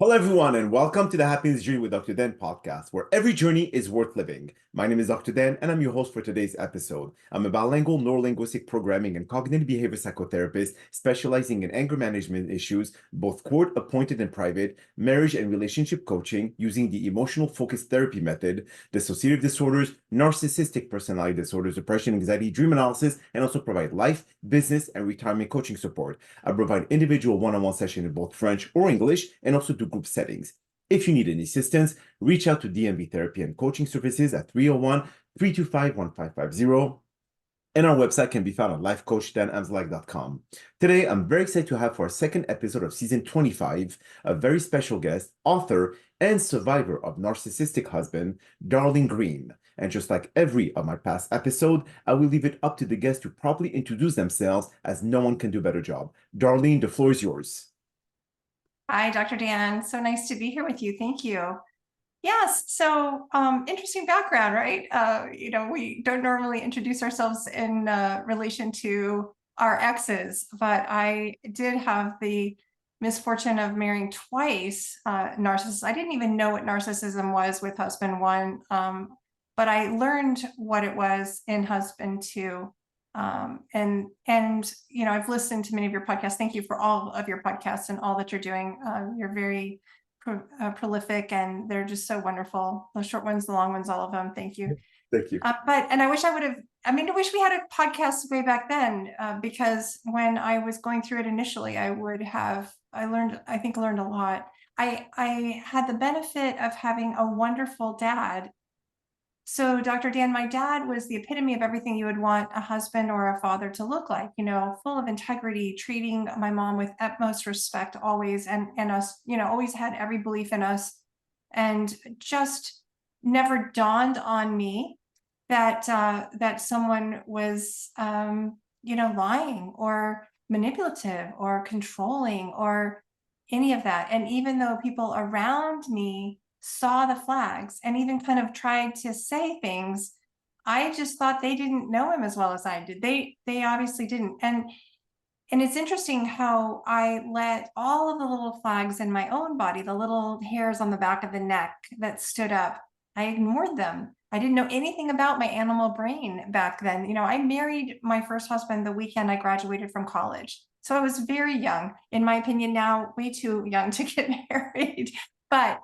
Hello, everyone, and welcome to the Happiness Journey with Dr. Dan podcast, where every journey is worth living. My name is Dr. Dan, and I'm your host for today's episode. I'm a bilingual neurolinguistic programming and cognitive behavior psychotherapist specializing in anger management issues, both court-appointed and private, marriage and relationship coaching using the emotional focused therapy method, dissociative disorders, narcissistic personality disorders, depression, anxiety, dream analysis, and also provide life, business, and retirement coaching support. I provide individual one-on-one sessions in both French or English, and also do group settings. If you need any assistance, reach out to DMV Therapy and Coaching Services at 301-325-1550. And our website can be found at lifecoachddanamzallag.com. Today, I'm very excited to have for our second episode of season 25, a very special guest, author, and survivor of narcissistic husband, Darlene Greene. And just like every of my past episode, I will leave it up to the guests to properly introduce themselves, as no one can do a better job. Darlene, the floor is yours. Hi, Dr. Dan. So nice to be here with you. Thank you. Yes. So interesting background, right? We don't normally introduce ourselves in relation to our exes, but I did have the misfortune of marrying twice narcissists. I didn't even know what narcissism was with husband one, but I learned what it was in husband two. I've listened to many of your podcasts. Thank you for all of your podcasts and all that you're doing. You're very prolific, and they're just so wonderful. The short ones, the long ones, all of them. Thank you. Thank you. I wish I would have, I wish we had a podcast way back then, because when I was going through it initially, I learned a lot. I had the benefit of having a wonderful dad. So, Dr. Dan, my dad was the epitome of everything you would want a husband or a father to look like, full of integrity, treating my mom with utmost respect always, and us, always had every belief in us, and just never dawned on me that that someone was, lying or manipulative or controlling or any of that. And even though people around me saw the flags and even kind of tried to say things, I just thought they didn't know him as well as I did. They obviously didn't. And it's interesting how I let all of the little flags in my own body, the little hairs on the back of the neck that stood up, I ignored them. I didn't know anything about my animal brain back then. I married my first husband the weekend I graduated from college. So I was very young, in my opinion, now way too young to get married. But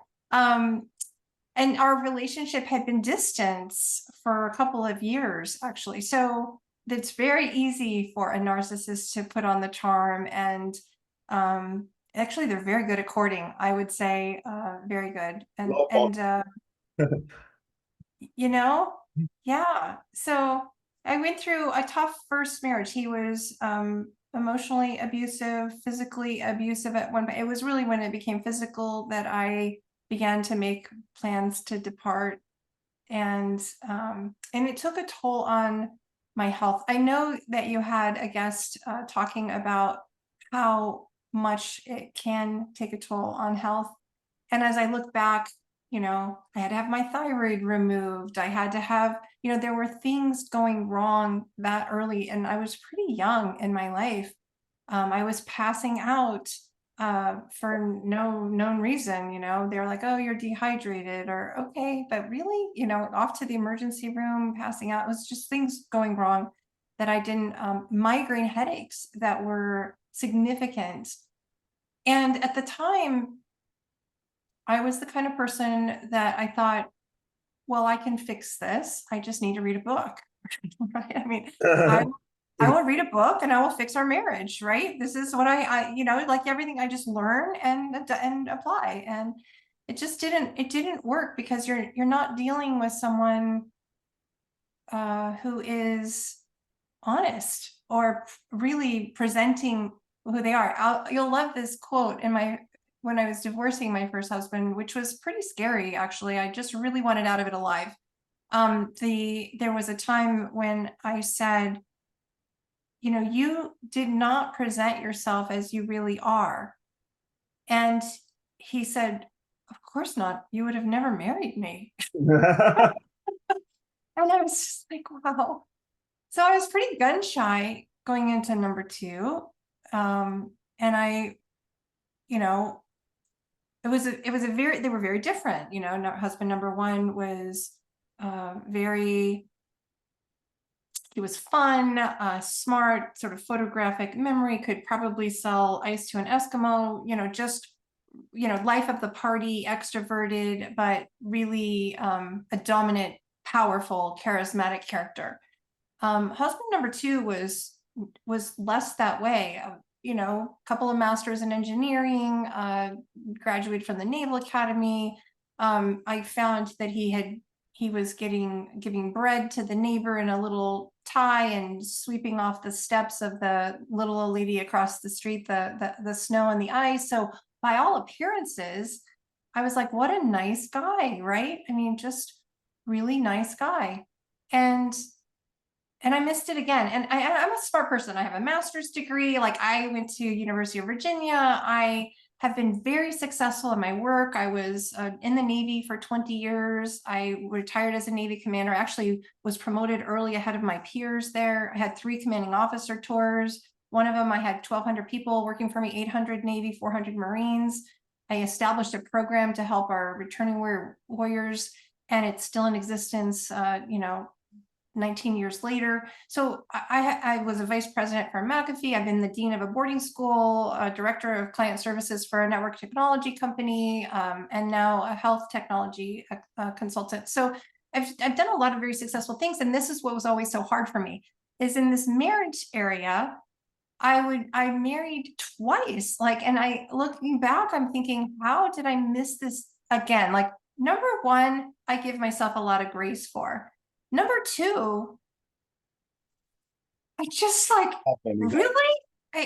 and our relationship had been distance for a couple of years, actually. So it's very easy for a narcissist to put on the charm, and actually they're very good at courting, I would say, very good. You know, yeah. So I went through a tough first marriage. He was emotionally abusive, physically abusive at one point. It was really when it became physical that I began to make plans to depart, and it took a toll on my health. I know that you had a guest talking about how much it can take a toll on health. And as I look back, I had to have my thyroid removed. I had to have, there were things going wrong that early, and I was pretty young in my life. I was passing out for no known reason. They were like, oh, you're dehydrated, or okay, but really, off to the emergency room, passing out. It was just things going wrong that I didn't, migraine headaches that were significant. And at the time, I was the kind of person that I thought, well, I can fix this. I just need to read a book. Right? I will read a book and I will fix our marriage, right? This is what I like everything I just learn and apply. And it just didn't work, because you're not dealing with someone who is honest or really presenting who they are. You'll love this quote when I was divorcing my first husband, which was pretty scary, actually. I just really wanted out of it alive. There was a time when I said, you did not present yourself as you really are. And he said, of course not. You would have never married me. And I was just like, wow. So I was pretty gun shy going into number two. And I, it was a very, they were very different. You know, husband number one was he was fun, smart, sort of photographic memory, could probably sell ice to an Eskimo, you know, just, you know, life of the party, extroverted, but really a dominant, powerful, charismatic character. Husband number two was less that way. You know, a couple of masters in engineering, graduated from the Naval Academy. I found that he was giving bread to the neighbor in a little tie and sweeping off the steps of the little old lady across the street, the snow and the ice. So by all appearances, I was like, what a nice guy, right? I mean, just really nice guy. And I missed it again. And I'm a smart person. I have a master's degree. Like, I went to University of Virginia. I have been very successful in my work. I was in the Navy for 20 years. I retired as a Navy commander, actually was promoted early ahead of my peers there. I had 3 commanding officer tours. One of them, I had 1,200 people working for me, 800 Navy, 400 Marines. I established a program to help our returning warriors, and it's still in existence, you know, 19 years later. So I was a vice president for McAfee. I've been the dean of a boarding school, a director of client services for a network technology company, and now a health technology consultant. So I've done a lot of very successful things. And this is what was always so hard for me, is in this marriage area, I married twice. Like, and looking back, I'm thinking, how did I miss this again? Like, number one, I give myself a lot of grace for. Number two, I just like, really?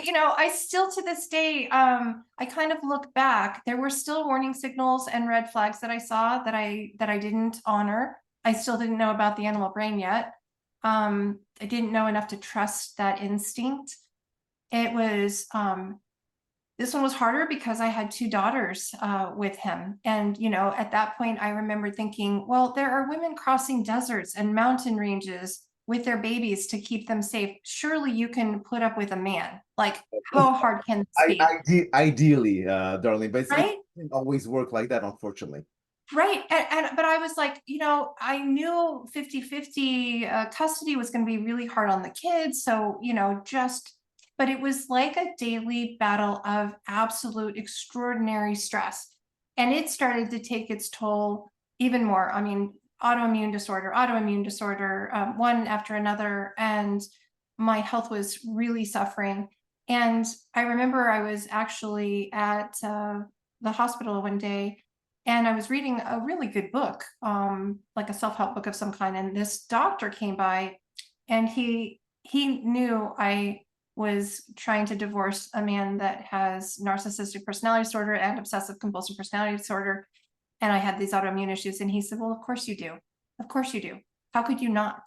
You know, I still to this day, I kind of look back. There were still warning signals and red flags that I saw that I didn't honor. I still didn't know about the animal brain yet. I didn't know enough to trust that instinct. It was this one was harder because I had 2 daughters with him. And, you know, at that point, I remember thinking, well, there are women crossing deserts and mountain ranges with their babies to keep them safe. Surely you can put up with a man. Like, how hard can this be? Ideally, Darlene, but right? it doesn't always work like that, unfortunately. Right. But I was like, you know, I knew 50-50 custody was going to be really hard on the kids. So, you know, but it was like a daily battle of absolute extraordinary stress. And it started to take its toll even more. I mean, autoimmune disorder, one after another. And my health was really suffering. And I remember I was actually at the hospital one day, and I was reading a really good book, like a self-help book of some kind. And this doctor came by, and he knew I was trying to divorce a man that has narcissistic personality disorder and obsessive compulsive personality disorder. And I had these autoimmune issues. And he said, well, of course you do. Of course you do. How could you not?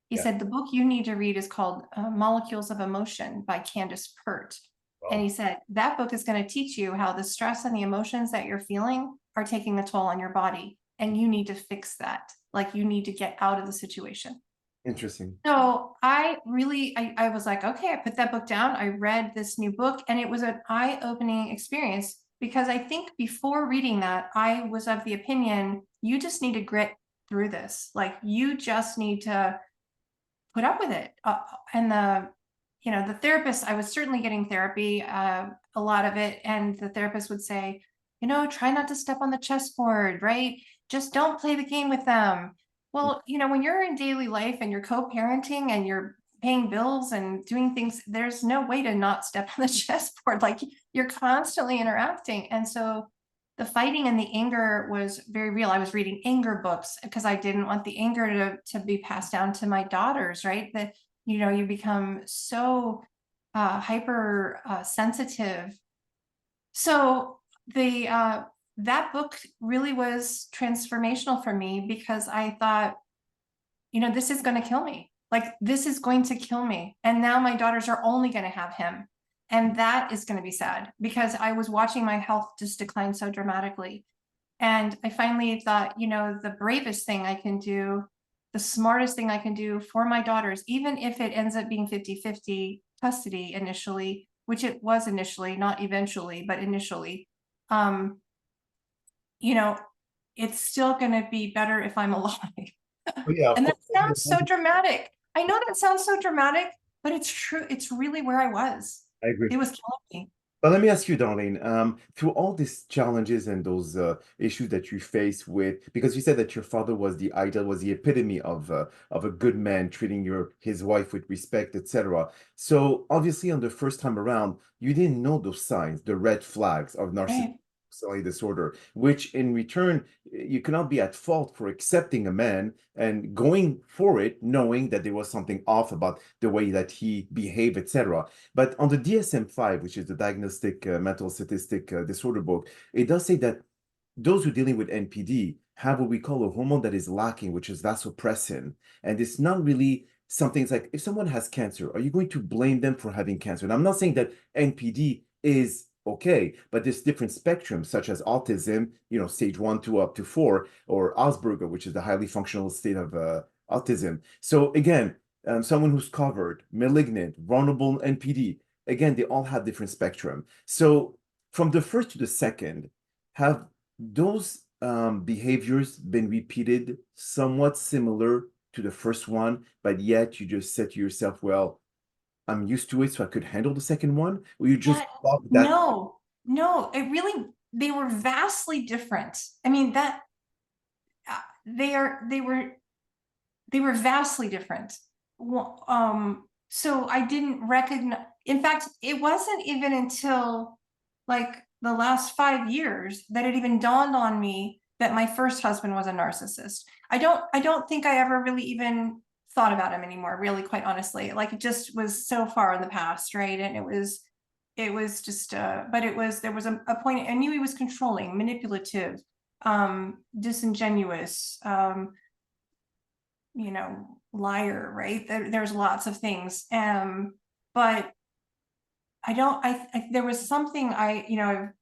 He said, the book you need to read is called Molecules of Emotion by Candace Pert. Wow. And he said, that book is going to teach you how the stress and the emotions that you're feeling are taking a toll on your body. And you need to fix that. Like, you need to get out of the situation. Interesting. So I was like, okay, I put that book down. I read this new book, and it was an eye-opening experience, because I think before reading that, I was of the opinion, you just need to grit through this. Like, you just need to put up with it. And the therapist, I was certainly getting therapy, a lot of it. And the therapist would say, you know, try not to step on the chessboard, right? Just don't play the game with them. Well, you know, when you're in daily life and you're co-parenting and you're paying bills and doing things, there's no way to not step on the chessboard. Like, you're constantly interacting. And so the fighting and the anger was very real. I was reading anger books because I didn't want the anger to be passed down to my daughters, right? That, you know, you become so hyper sensitive. So that book really was transformational for me, because I thought, you know, this is going to kill me. Like, this is going to kill me. And now my daughters are only going to have him. And that is going to be sad, because I was watching my health just decline so dramatically. And I finally thought, you know, the bravest thing I can do, the smartest thing I can do for my daughters, even if it ends up being 50-50 custody initially, which it was initially, not eventually, but initially, it's still going to be better if I'm alive. Oh, yeah, of And that course. sounds so dramatic. I know that sounds so dramatic, but it's true. It's really where I was. I agree. It was killing me. But let me ask you, Darlene, through all these challenges and those issues that you face with, because you said that your father was the ideal, was the epitome of a good man, treating his wife with respect, etc. So obviously, on the first time around, you didn't know those signs, the red flags of narcissistic Right. personality disorder, which in return, you cannot be at fault for accepting a man and going for it, knowing that there was something off about the way that he behaved, etc. But on the DSM-5, which is the Diagnostic Mental Statistic Disorder book, it does say that those who are dealing with NPD have what we call a hormone that is lacking, which is vasopressin. And it's not really something, it's like if someone has cancer, are you going to blame them for having cancer? And I'm not saying that NPD is okay, but there's different spectrums, such as autism, stage 1 to up to 4, or Asperger, which is the highly functional state of autism. So again, someone who's covered, malignant, vulnerable NPD, again, they all have different spectrum. So from the first to the second, have those behaviors been repeated somewhat similar to the first one, but yet you just said to yourself, well, I'm used to it, so I could handle the second one? Or you just Yeah, thought that, no, they were vastly different. I mean, they were vastly different. So I didn't recognize, in fact, it wasn't even until like the last 5 years that it even dawned on me that my first husband was a narcissist. I don't think I ever really even thought about him anymore, really, quite honestly. Like, it just was so far in the past, right? And it was just but there was a point. I knew he was controlling, manipulative, disingenuous, liar, right? There's lots of things. But I don't, there was something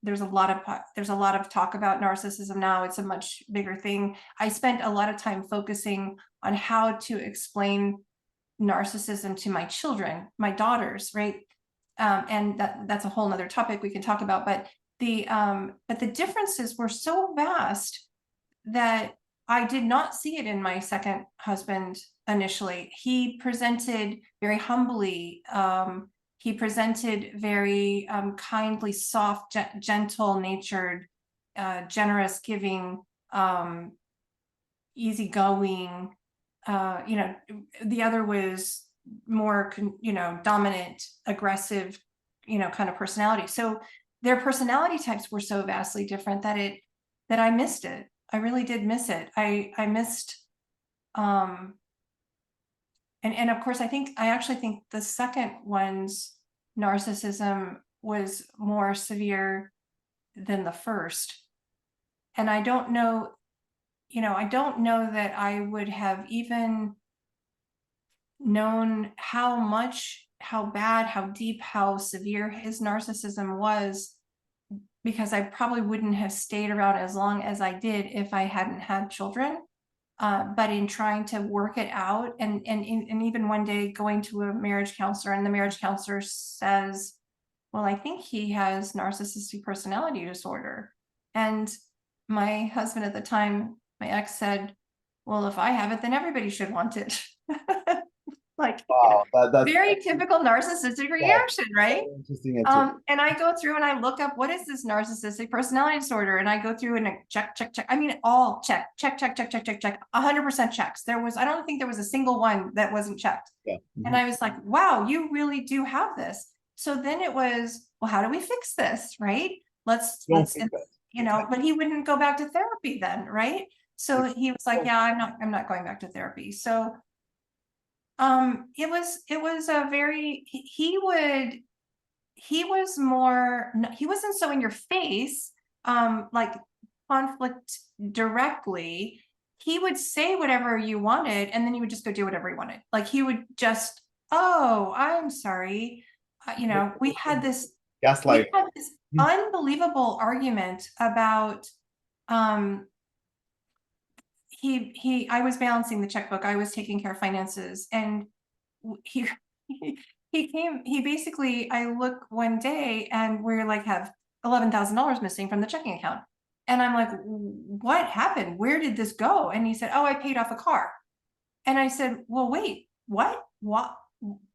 there's a lot of talk about narcissism now. It's a much bigger thing. I spent a lot of time focusing on how to explain narcissism to my children, my daughters, right? And that's a whole nother topic we can talk about. But the differences were so vast that I did not see it in my second husband initially. He presented very humbly. He presented very kindly, soft, gentle natured, generous, giving, easygoing. The other was more, dominant, aggressive, kind of personality. So their personality types were so vastly different that I missed it. I really did miss it. I missed, and of course, I actually think the second one's narcissism was more severe than the first. And I don't know that I would have even known how bad, how deep, how severe his narcissism was, because I probably wouldn't have stayed around as long as I did if I hadn't had children. But in trying to work it out, and even one day going to a marriage counselor, and the marriage counselor says, well, I think he has narcissistic personality disorder. And my husband at the time, my ex, said, well, if I have it, then everybody should want it. Like, wow, very typical narcissistic that's reaction, right? interesting answer. And I go through and I look up, what is this narcissistic personality disorder? And I go through and I check. I mean, all check. 100% checks. I don't think there was a single one that wasn't checked. Yeah. And I was like, wow, you really do have this. So then it was, well, how do we fix this? Right? Let's, Don't think that. but he wouldn't go back to therapy then. Right. So he was like, yeah, I'm not going back to therapy. So it was a very, he wasn't so in your face, like conflict directly. He would say whatever you wanted, and then he would just go do whatever he wanted. Like, he would just, oh, I'm sorry. We had this Gaslight. unbelievable argument about, I was balancing the checkbook. I was taking care of finances, and he he basically, I look one day and we're like, have $11,000 missing from the checking account. And I'm like, what happened? Where did this go? And he said, oh, I paid off a car. And I said, well, wait, what?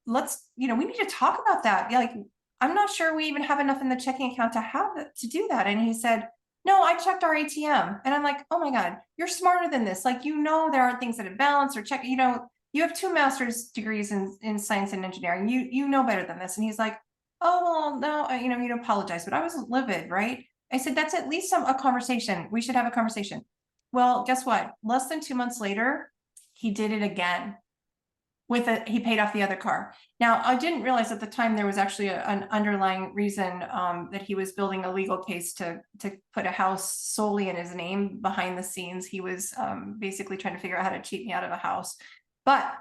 Let's, we need to talk about that. Like, I'm not sure we even have enough in the checking account to do that. And he said, no, I checked our ATM. And I'm like, oh my God, you're smarter than this. Like, there aren't things that have balanced or check, you have 2 master's degrees in science and engineering. You know better than this. And he's like, oh, well, no, you'd apologize. But I was livid, right? I said, that's at least a conversation. We should have a conversation. Well, guess what? Less than 2 months later, he did it again. He paid off the other car. Now, I didn't realize at the time there was actually an underlying reason that he was building a legal case to put a house solely in his name. Behind the scenes, he was basically trying to figure out how to cheat me out of a house. But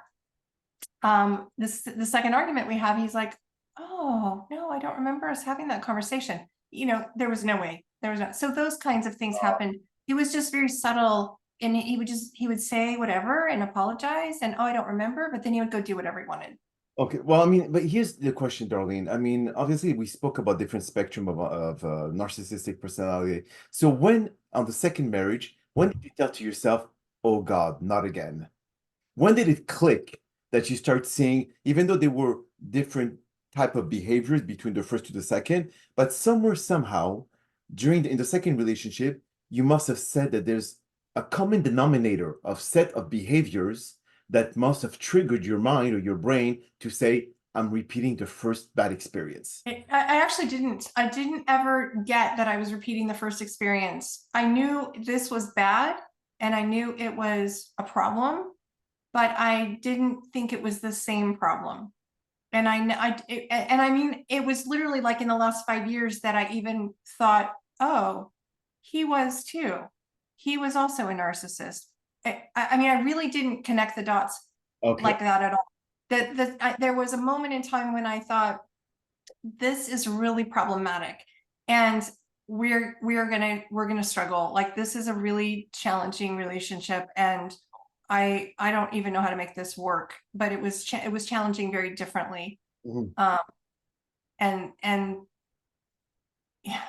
the second argument we have, he's like, oh, no, I don't remember us having that conversation. There was no way. There was not. So those kinds of things happened. It was just very subtle. And he would say whatever and apologize and, oh, I don't remember, but then he would go do whatever he wanted. Okay, well, I mean, but here's the question, Darlene. I mean, obviously, we spoke about different spectrum of narcissistic personality. So when, on the second marriage, when did you tell to yourself, oh God, not again? When did it click that you start seeing, even though there were different type of behaviors between the first to the second, but somewhere, somehow, in the second relationship, you must have said that there's a common denominator of set of behaviors that must have triggered your mind or your brain to say, I'm repeating the first bad experience. I actually didn't. I didn't ever get that I was repeating the first experience. I knew this was bad and I knew it was a problem, but I didn't think it was the same problem. And I mean, it was literally like in the last 5 years that I even thought, oh, he was too. He was also a narcissist. I mean, I really didn't connect the dots like that at all. There was a moment in time when I thought, this is really problematic, and we're gonna struggle. Like, this is a really challenging relationship, and I don't even know how to make this work. But it was challenging very differently. And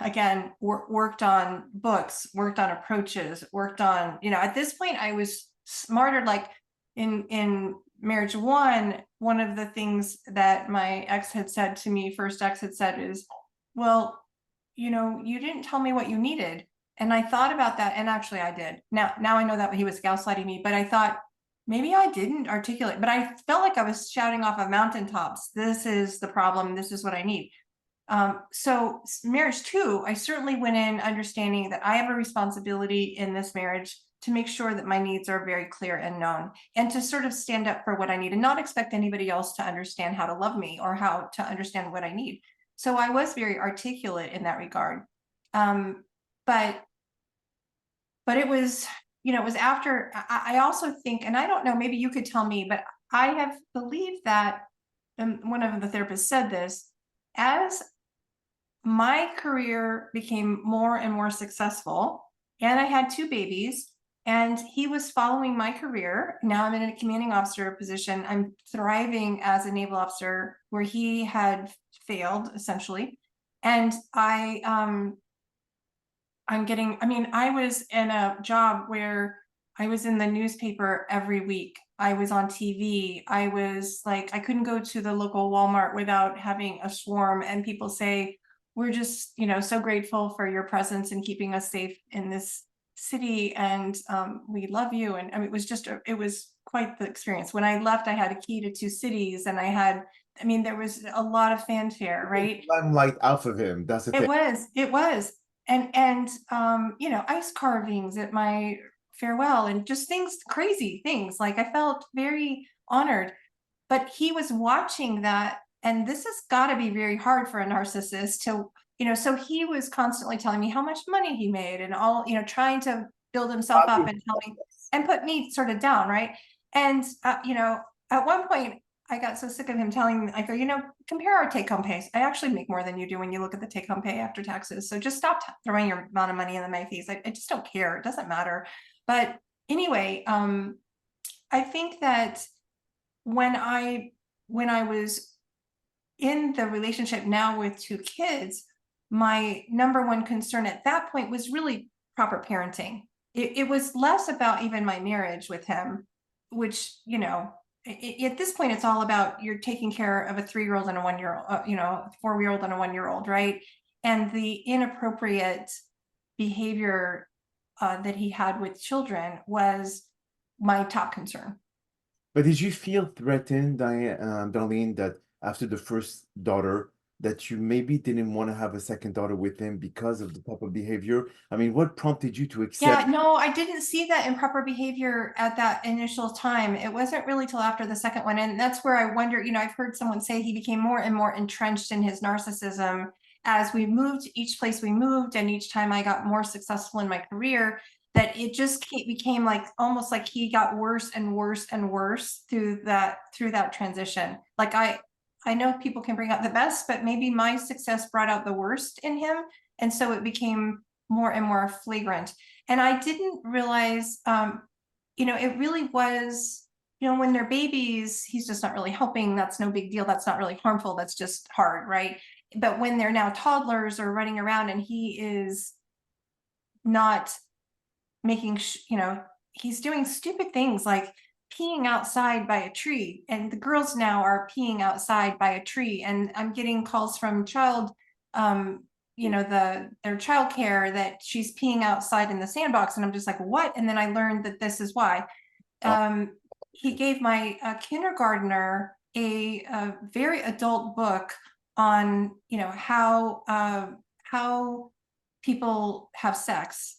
again, worked on books, worked on approaches, worked on, at this point I was smarter. Like in marriage one of the things that my first ex had said is, well, you didn't tell me what you needed. And I thought about that, and actually I did. Now I know that he was gaslighting me, but I thought maybe I didn't articulate, but I felt like I was shouting off of mountaintops, this is the problem, this is what I need. So marriage 2, I certainly went in understanding that I have a responsibility in this marriage to make sure that my needs are very clear and known, and to sort of stand up for what I need and not expect anybody else to understand how to love me or how to understand what I need. So I was very articulate in that regard. But it was, it was after, I also think, and I don't know, maybe you could tell me, but I have believed that, and one of the therapists said this, as my career became more and more successful, and I had 2 babies, and he was following my career. Now I'm in a commanding officer position. I'm thriving as a naval officer where he had failed, essentially. And I'm getting, I mean, I was in a job where I was in the newspaper every week. I was on TV. I was like, I couldn't go to the local Walmart without having a swarm, and people say, we're just, so grateful for your presence and keeping us safe in this city, and we love you. And I mean, it was quite the experience. When I left, I had a key to 2 cities, and there was a lot of fanfare, right? Limelight off of him. That's the thing. It was. And ice carvings at my farewell, and just crazy things. Like, I felt very honored, but he was watching that. And this has got to be very hard for a narcissist to, so he was constantly telling me how much money he made and all, trying to build himself up and tell me and put me sort of down. Right. And, at one point I got so sick of him telling me, I go, compare our take-home pay. I actually make more than you do when you look at the take-home pay after taxes. So just stop throwing your amount of money in the McAfees. I just don't care. It doesn't matter. But anyway, I think that when I was in the relationship now with 2 kids, my number one concern at that point was really proper parenting. It was less about even my marriage with him, which, at this point, it's all about you're taking care of a 3-year-old and a 1-year-old, 4-year-old and a 1-year-old, right? And the inappropriate behavior that he had with children was my top concern. But did you feel threatened, Darlene, that after the first daughter, that you maybe didn't want to have a second daughter with him because of the type of behavior? I mean, what prompted you to accept? Yeah, no, I didn't see that improper behavior at that initial time. It wasn't really till after the second one. And that's where I wonder, I've heard someone say he became more and more entrenched in his narcissism as we moved, each place we moved, and each time I got more successful in my career, that it just became like almost like he got worse and worse and worse through that transition. Like I know people can bring out the best, but maybe my success brought out the worst in him. And so it became more and more flagrant. And I didn't realize, it really was, when they're babies, he's just not really helping. That's no big deal. That's not really harmful. That's just hard, right? But when they're now toddlers or running around and he is not making, he's doing stupid things like peeing outside by a tree, and the girls now are peeing outside by a tree, and I'm getting calls from their childcare that she's peeing outside in the sandbox, and I'm just like, what? And then I learned that this is why. He gave my kindergartner a very adult book on how people have sex.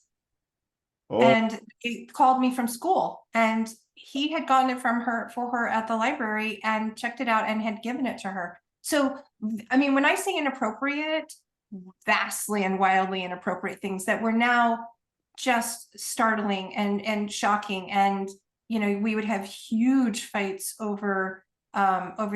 Oh, And he called me from school, and he had gotten it for her at the library and checked it out and had given it to her. So, I mean, when I say inappropriate, vastly and wildly inappropriate things that were now just startling and shocking. And, we would have huge fights over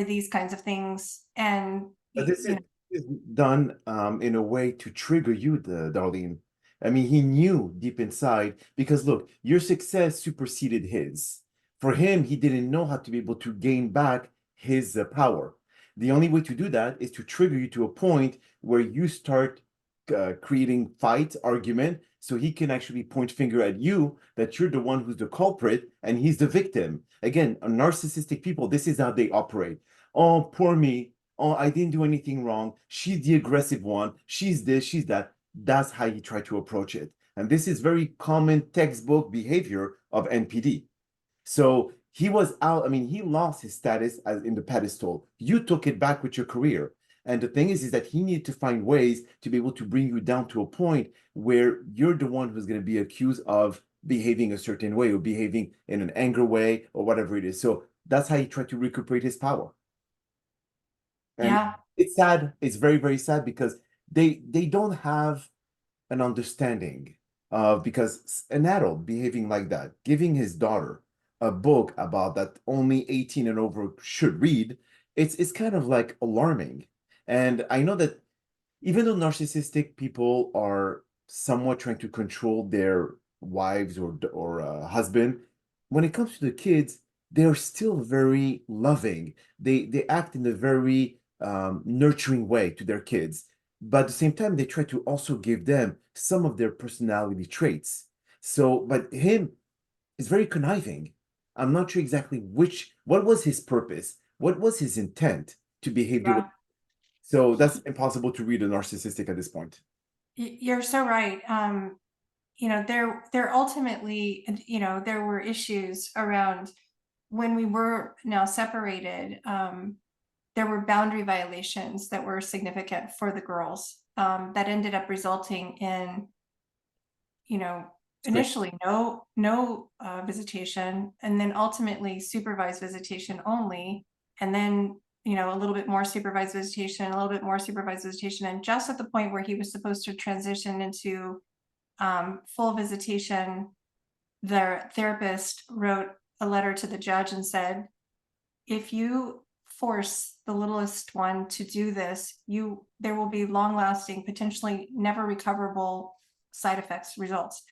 these kinds of things. And, but this is done in a way to trigger you, Darlene. I mean, he knew deep inside, because look, your success superseded his. For him, he didn't know how to be able to gain back his power. The only way to do that is to trigger you to a point where you start creating fight, argument, so he can actually point finger at you that you're the one who's the culprit and he's the victim. Again, narcissistic people, this is how they operate. Oh, poor me. Oh, I didn't do anything wrong. She's the aggressive one. She's this, she's that. That's how you try to approach it. And this is very common textbook behavior of NPD. So he was out. I mean, he lost his status as in the pedestal. You took it back with your career. And the thing is that he needed to find ways to be able to bring you down to a point where you're the one who's going to be accused of behaving a certain way or behaving in an anger way or whatever it is. So that's how he tried to recuperate his power. And yeah, it's sad. It's very, very sad because they don't have an understanding of, because an adult behaving like that, giving his daughter a book about that only 18 and over should read, it's kind of like alarming. And I know that even though narcissistic people are somewhat trying to control their wives or husband, when it comes to the kids, they're still very loving. They act in a very nurturing way to their kids, but at the same time, they try to also give them some of their personality traits. So, but him is very conniving. I'm not sure exactly what was his purpose, what was his intent to behave the way. yeah. So that's impossible to read a narcissistic at this point. You're so right. There ultimately, there were issues around when we were now separated. There were boundary violations that were significant for the girls, that ended up resulting in, initially no visitation, and then ultimately supervised visitation only, and then a little bit more supervised visitation, a little bit more supervised visitation, and just at the point where he was supposed to transition into full visitation, the therapist wrote a letter to the judge and said, if you force the littlest one to do this, there will be long-lasting, potentially never recoverable side effects results.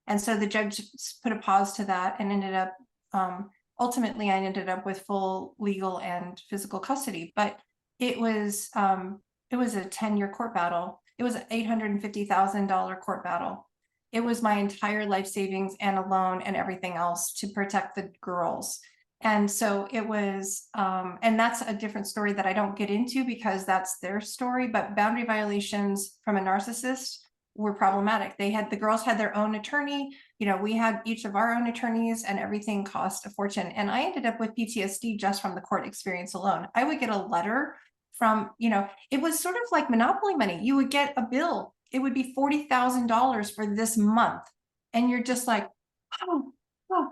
And so the judge put a pause to that and ended up, ultimately I ended up with full legal and physical custody. But it was a 10-year court battle. It was an $850,000 court battle. it was my entire life savings and a loan and everything else to protect the girls. And so it was, and that's a different story that I don't get into because that's their story, but boundary violations from a narcissist were problematic. The girls had their own attorney, we had each of our own attorneys, and everything cost a fortune. And I ended up with PTSD just from the court experience alone. I would get a letter from, it was sort of like Monopoly money. You would get a bill. It would be $40,000 for this month. And you're just like, oh, oh,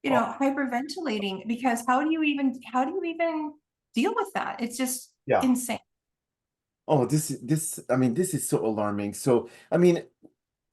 hyperventilating, because how do you even deal with that? It's just Yeah. insane. Oh, I mean, this is so alarming. So, I mean,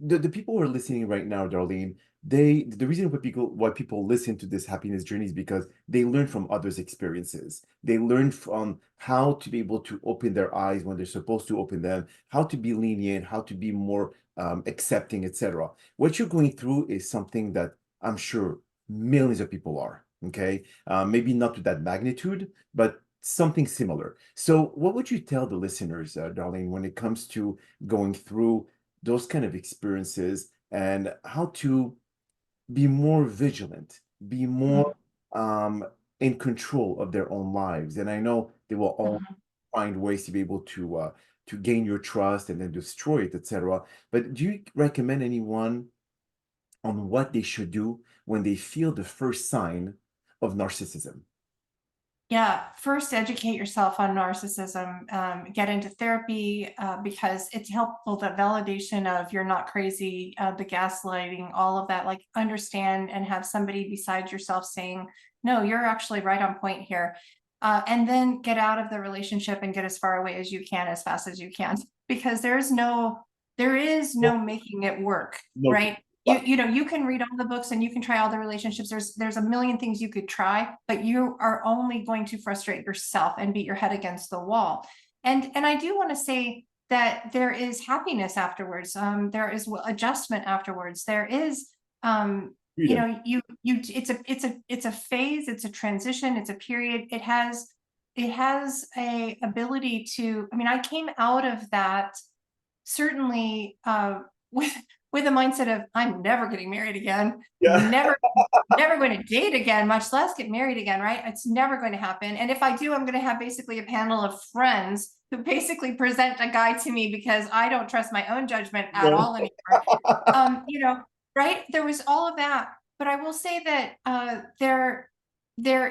the people who are listening right now, Darlene, the reason why people listen to this happiness journey is because they learn from others' experiences. They learn from how to be able to open their eyes when they're supposed to open them, how to be lenient, how to be more accepting, etc. What you're going through is something that I'm sure millions of people are. Okay, maybe not to that magnitude, but something similar. So, what would you tell the listeners, Darlene, when it comes to going through those kind of experiences and how to be more vigilant, be more um, in control of their own lives? And I know they will all Mhm. find ways to be able to gain your trust and then destroy it, etc. But do you recommend anyone on what they should do when they feel the first sign of narcissism? Yeah, first educate yourself on narcissism, get into therapy, because it's helpful. The validation of you're not crazy, the gaslighting, all of that, like understand and have somebody beside yourself saying, no, you're actually right on point here. And then get out of the relationship and get as far away as you can, as fast as you can, because there is No, no making it work, no, right? You can read all the books and you can try all the relationships. There's a million things you could try, but you are only going to frustrate yourself and beat your head against the wall. And I do want to say that there is happiness afterwards. There is adjustment afterwards. There is, freedom. it's a phase, it's a transition, it's a period. It has a ability to, I mean, I came out of that certainly with a mindset of I'm never getting married again, Yeah. never going to date again, much less get married again, right? It's never going to happen. And if I do, I'm going to have basically a panel of friends who basically present a guy to me because I don't trust my own judgment at No. all anymore. Right? There was all of that. But I will say that there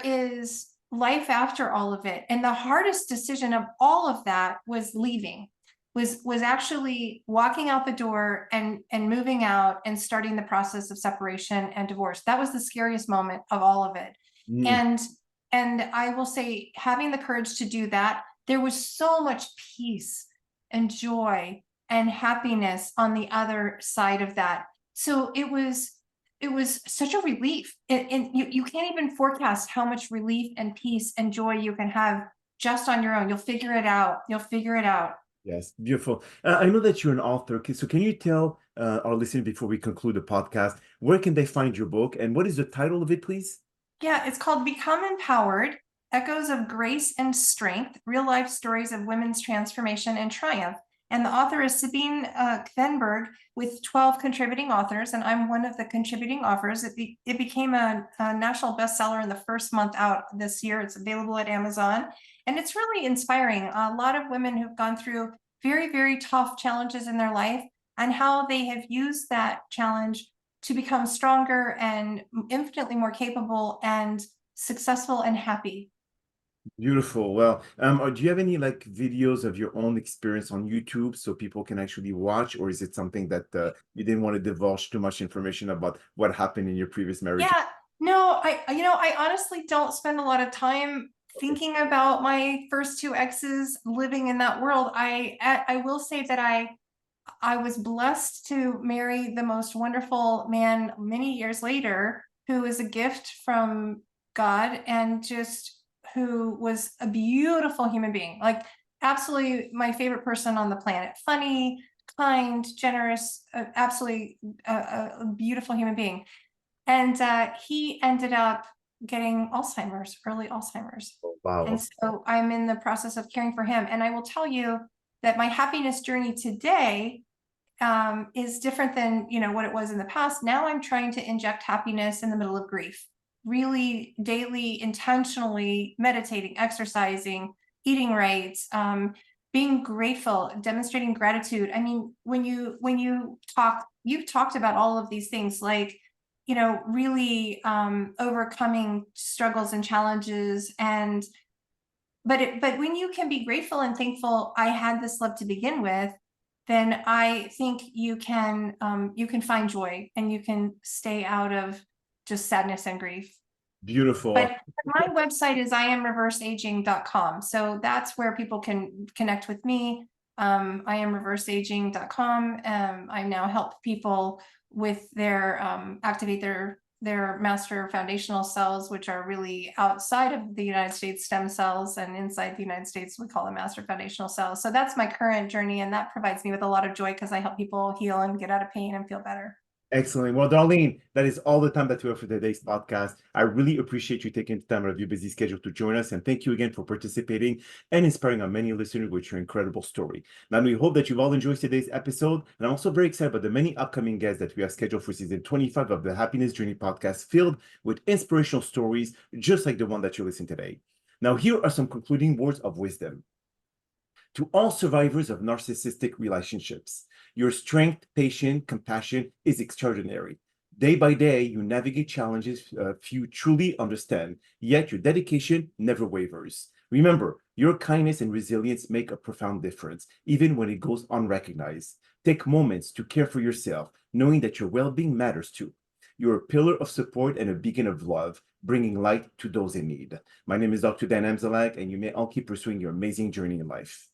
is life after all of it. And the hardest decision of all of that was leaving, was actually walking out the door and moving out and starting the process of separation and divorce. That was the scariest moment of all of it. Mm, And I will say, having the courage to do that, there was so much peace and joy and happiness on the other side of that. So it was such a relief. And you can't even forecast how much relief and peace and joy you can have just on your own. You'll figure it out. You'll figure it out. yes, beautiful. I know that you're an author. So can you tell our listeners before we conclude the podcast, where can they find your book and what is the title of it, please? Yeah, it's called Become Empowered: Echoes of Grace and Strength, Real Life Stories of Women's Transformation and Triumph. And the author is Sabine Kvenberg, with 12 contributing authors, and I'm one of the contributing authors. It became a national bestseller in the first month out this year. It's available at Amazon, and it's really inspiring. A lot of women who've gone through very, very tough challenges in their life and how they have used that challenge to become stronger and infinitely more capable and successful and happy. Beautiful. Well, do you have any like videos of your own experience on YouTube so people can actually watch, or is it something that you didn't want to divulge too much information about what happened in your previous marriage? Yeah, no, I honestly don't spend a lot of time Okay. thinking about my first two exes living in that world. I will say that I was blessed to marry the most wonderful man many years later, who is a gift from God, and just who was a beautiful human being, like absolutely my favorite person on the planet. Funny, kind, generous, absolutely a beautiful human being. And he ended up getting Alzheimer's, early Alzheimer's. Oh, wow. And so I'm in the process of caring for him. And I will tell you that my happiness journey today is different than, what it was in the past. Now I'm trying to inject happiness in the middle of grief, really daily, intentionally meditating, exercising, eating right, being grateful, demonstrating gratitude. I mean, when you talk, you've talked about all of these things, like, really overcoming struggles and challenges. And but when you can be grateful and thankful, I had this love to begin with, then I think you can find joy, and you can stay out of just sadness and grief. Beautiful. But my website is IamReversedAging.com. So that's where people can connect with me. IamReversedAging.com. I now help people with their activate their master foundational cells, which are really outside of the United States stem cells, and inside the United States we call them master foundational cells. So that's my current journey, and that provides me with a lot of joy because I help people heal and get out of pain and feel better. Excellent. Well, Darlene, that is all the time that we have for today's podcast. I really appreciate you taking the time out of your busy schedule to join us. And thank you again for participating and inspiring our many listeners with your incredible story. Now, we hope that you've all enjoyed today's episode. And I'm also very excited about the many upcoming guests that we have scheduled for season 25 of the Happiness Journey podcast, filled with inspirational stories, just like the one that you listened today. Now, here are some concluding words of wisdom. To all survivors of narcissistic relationships, your strength, patience, compassion is extraordinary. Day by day, you navigate challenges few truly understand, yet your dedication never wavers. Remember, your kindness and resilience make a profound difference, even when it goes unrecognized. Take moments to care for yourself, knowing that your well-being matters too. You're a pillar of support and a beacon of love, bringing light to those in need. My name is Dr. Dan Amzallag, and you may all keep pursuing your amazing journey in life.